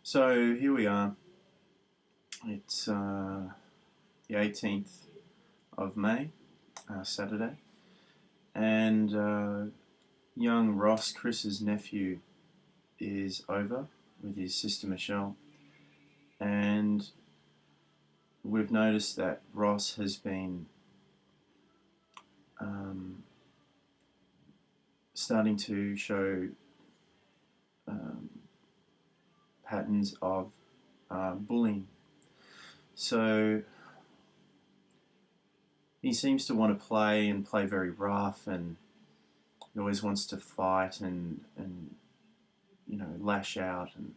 So here we are. It's the 18th of May, Saturday, and young Ross, Chris's nephew, is over with his sister Michelle, and we've noticed that Ross has been um, starting to show um, patterns of bullying. So he seems to want to play and play very rough, and he always wants to fight and lash out. And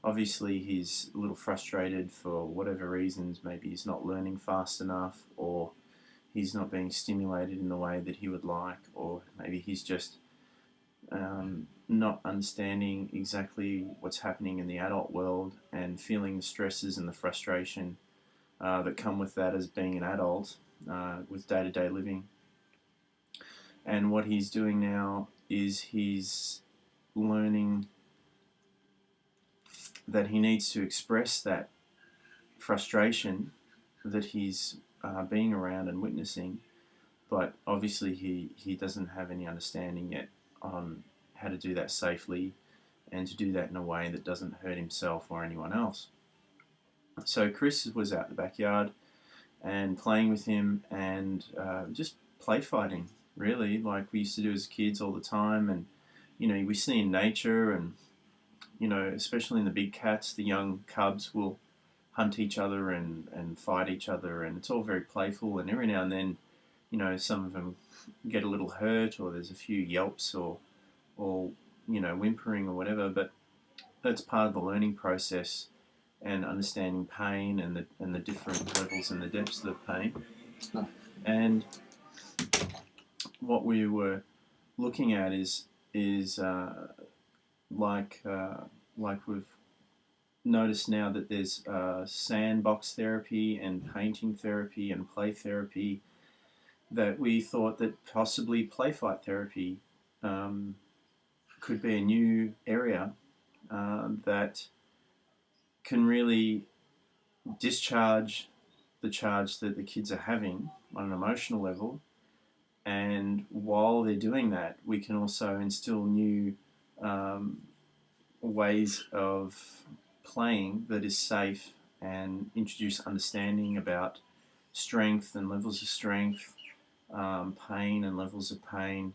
obviously he's a little frustrated for whatever reasons. Maybe he's not learning fast enough, or he's not being stimulated in the way that he would like, or maybe he's just not understanding exactly what's happening in the adult world and feeling the stresses and the frustration that come with that as being an adult with day-to-day living. And what he's doing now is he's learning that he needs to express that frustration that he's being around and witnessing, but obviously he doesn't have any understanding yet on how to do that safely and to do that in a way that doesn't hurt himself or anyone else. So Chris was out in the backyard and playing with him and just play fighting, really, like we used to do as kids all the time. And we see in nature, and especially in the big cats, the young cubs will hunt each other and fight each other, and it's all very playful. And every now and then, some of them get a little hurt, or there's a few yelps, or whimpering or whatever. But that's part of the learning process and understanding pain and the different levels and the depths of pain. And what we were looking at is like we've noticed now that there's sandbox therapy and painting therapy and play therapy, that we thought that possibly play fight therapy could be a new area that can really discharge the charge that the kids are having on an emotional level. And while they're doing that, we can also instill new ways of playing that is safe, and introduce understanding about strength and levels of strength, pain and levels of pain,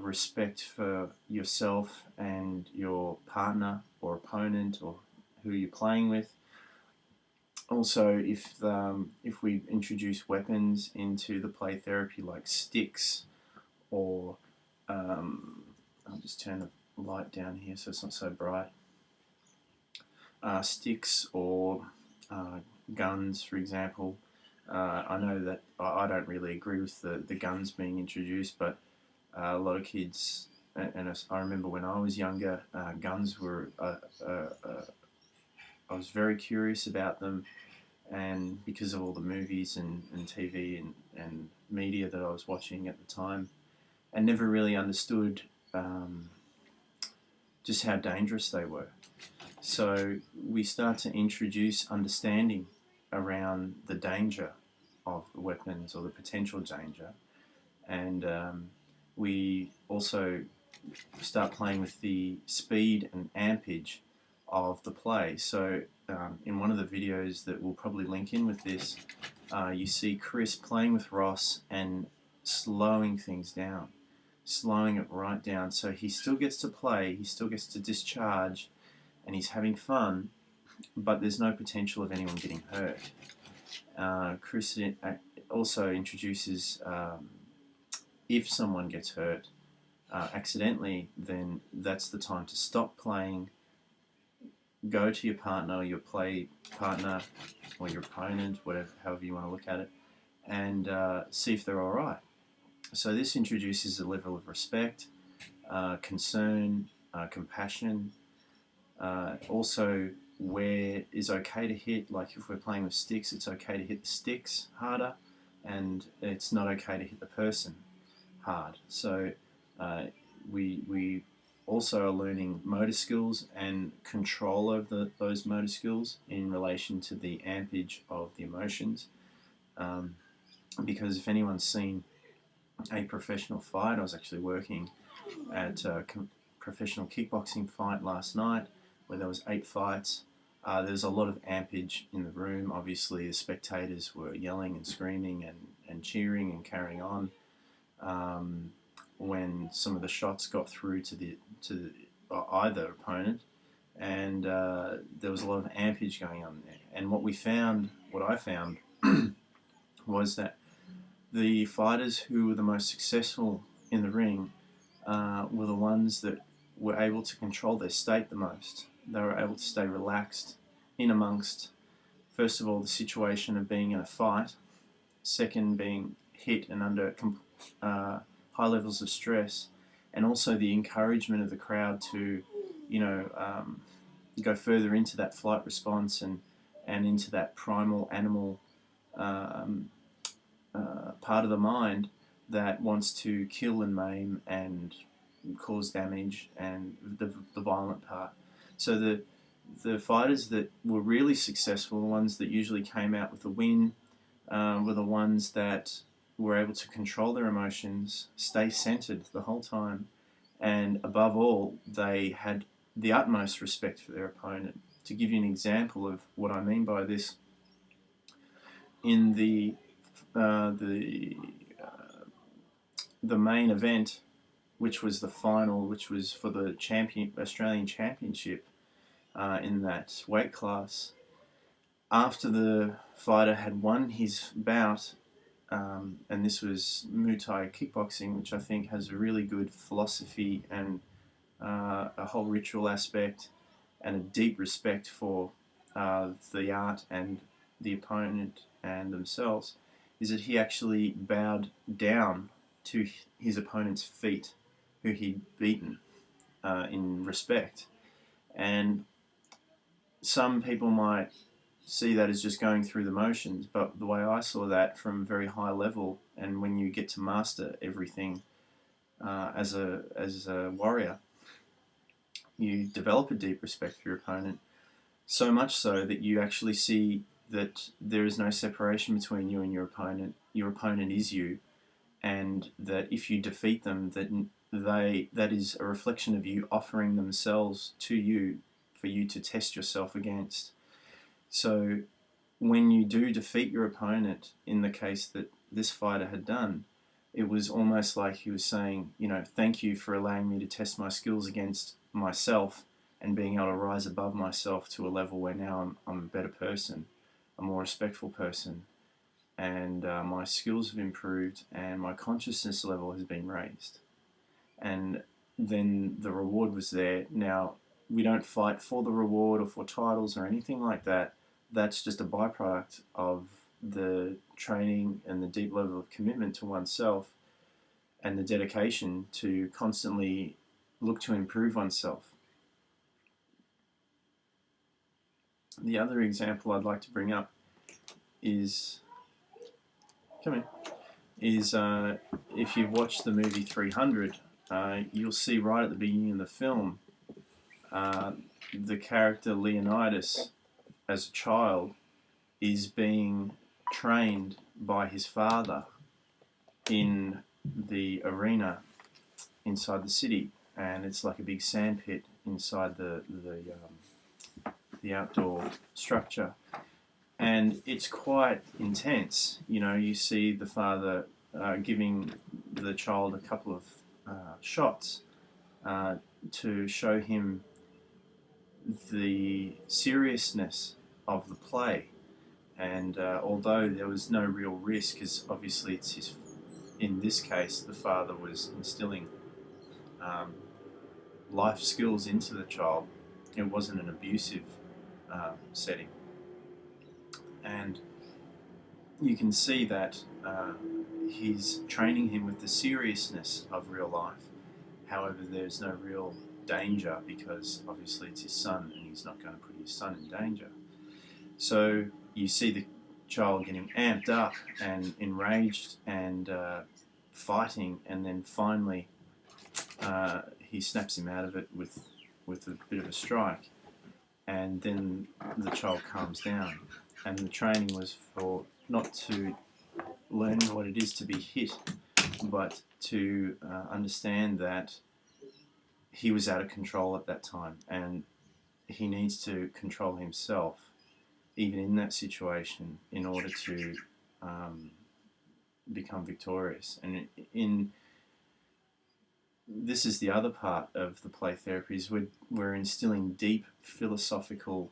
respect for yourself and your partner or opponent or who you're playing with. Also, if we introduce weapons into the play therapy, like sticks, or I'll just turn the light down here so it's not so bright. Sticks or guns, for example. I know that I don't really agree with the guns being introduced, but a lot of kids, and I remember when I was younger, guns were, I was very curious about them, and because of all the movies and TV and media that I was watching at the time, and never really understood just how dangerous they were. So we start to introduce understanding around the danger of the weapons, or the potential danger, and we also start playing with the speed and ampage of the play. So in one of the videos that we'll probably link in with this, you see Chris playing with Ross and slowing things down, slowing it right down, so he still gets to play, he still gets to discharge, and he's having fun, but there's no potential of anyone getting hurt. Chris also introduces if someone gets hurt accidentally, then that's the time to stop playing, go to your partner, your play partner, or your opponent, whatever, however you want to look at it, and see if they're all right. So this introduces a level of respect, concern, compassion. Also, where is okay to hit, like if we're playing with sticks, it's okay to hit the sticks harder, and it's not okay to hit the person hard. So we also are learning motor skills and control over those motor skills in relation to the ampage of the emotions. Because if anyone's seen a professional fight, I was actually working at a professional kickboxing fight last night where there was 8 fights. There was a lot of ampage in the room. Obviously, the spectators were yelling and screaming and cheering and carrying on. When some of the shots got through to either opponent, and there was a lot of ampage going on there. And what I found, was that the fighters who were the most successful in the ring were the ones that were able to control their state the most. They were able to stay relaxed in amongst, first of all, the situation of being in a fight, second being hit and under high levels of stress, and also the encouragement of the crowd to, go further into that flight response and into that primal animal part of the mind that wants to kill and maim and cause damage, and the violent part. So the fighters that were really successful, the ones that usually came out with a win, were the ones that were able to control their emotions, stay centered the whole time, and above all, they had the utmost respect for their opponent. To give you an example of what I mean by this, in the main event, which was the final, which was for the Australian Championship in that weight class, after the fighter had won his bout, and this was Muay Thai kickboxing, which I think has a really good philosophy and a whole ritual aspect and a deep respect for the art and the opponent and themselves, is that he actually bowed down to his opponent's feet, who he'd beaten, in respect. And some people might see that as just going through the motions, but the way I saw that from a very high level, and when you get to master everything as a warrior, you develop a deep respect for your opponent, so much so that you actually see that there is no separation between you and your opponent. Your opponent is you, and that if you defeat them, that is a reflection of you offering themselves to you for you to test yourself against. So when you do defeat your opponent, in the case that this fighter had done, it was almost like he was saying, thank you for allowing me to test my skills against myself and being able to rise above myself to a level where now I'm a better person, a more respectful person, and my skills have improved and my consciousness level has been raised. And then the reward was there. Now, we don't fight for the reward or for titles or anything like that. That's just a byproduct of the training and the deep level of commitment to oneself and the dedication to constantly look to improve oneself. The other example I'd like to bring up is, if you've watched the movie 300, you'll see right at the beginning of the film, the character Leonidas, as a child, is being trained by his father in the arena inside the city, and it's like a big sand pit inside the outdoor structure, and it's quite intense. You see the father giving the child a couple of shots to show him the seriousness of the play, and although there was no real risk, because obviously in this case the father was instilling life skills into the child. It wasn't an abusive setting, and you can see that he's training him with the seriousness of real life. However, there's no real danger because obviously it's his son and he's not going to put his son in danger. So you see the child getting amped up and enraged and fighting, and then finally he snaps him out of it with a bit of a strike, and then the child calms down. And the training was for not to learn what it is to be hit, but to understand that he was out of control at that time, and he needs to control himself, even in that situation, in order to become victorious. And this is the other part of the play therapy, is we're instilling deep philosophical,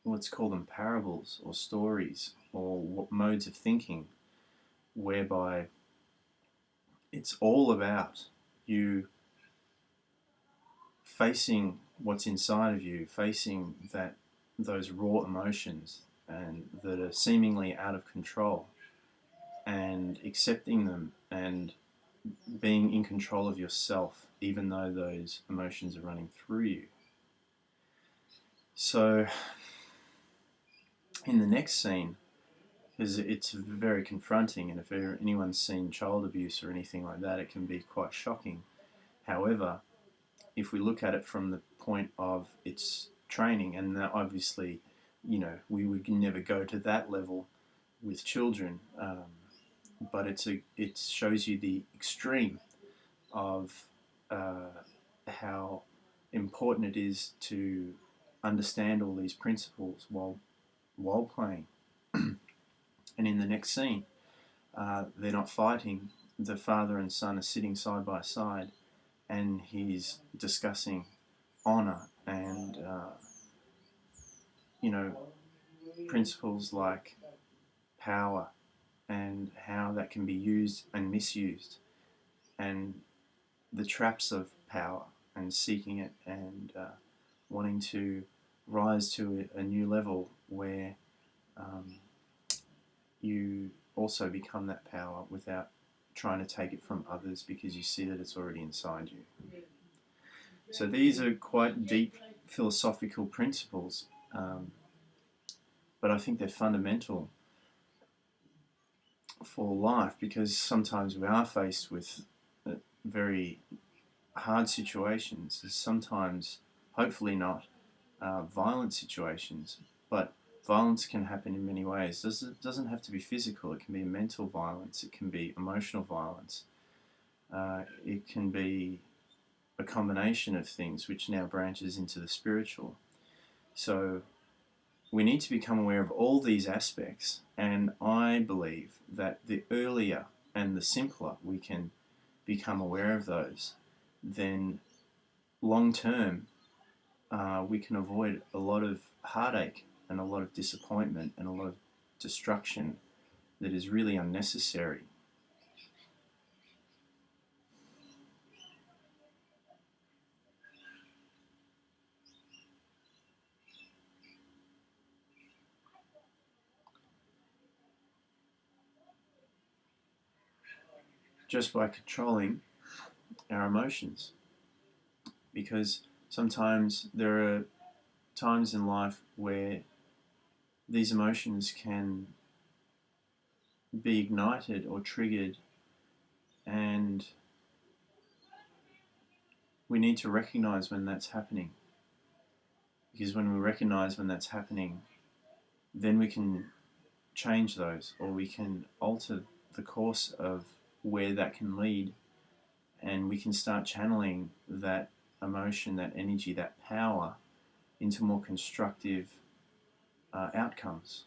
let's call them parables or stories or modes of thinking, whereby it's all about you facing what's inside of you, facing those raw emotions and that are seemingly out of control, and accepting them and being in control of yourself, even though those emotions are running through you. So in the next scene, because it's very confronting, and if anyone's seen child abuse or anything like that, it can be quite shocking. However, if we look at it from the point of its training, and obviously, we would never go to that level with children, but it shows you the extreme of how important it is to understand all these principles while playing. And in the next scene, they're not fighting. The father and son are sitting side by side, and he's discussing honor and principles like power and how that can be used and misused, and the traps of power and seeking it, and wanting to rise to a new level where you also become that power without trying to take it from others, because you see that it's already inside you. So these are quite deep philosophical principles, but I think they're fundamental for life, because sometimes we are faced with very hard situations, sometimes, hopefully not, violent situations, but violence can happen in many ways. It doesn't have to be physical. It can be mental violence. It can be emotional violence. It can be a combination of things, which now branches into the spiritual. So we need to become aware of all these aspects, and I believe that the earlier and the simpler we can become aware of those, then long term we can avoid a lot of heartache and a lot of disappointment and a lot of destruction that is really unnecessary. Just by controlling our emotions, because sometimes there are times in life where these emotions can be ignited or triggered, and we need to recognize when that's happening, because when we recognize when that's happening, then we can change those, or we can alter the course of where that can lead, and we can start channeling that emotion, that energy, that power into more constructive outcomes.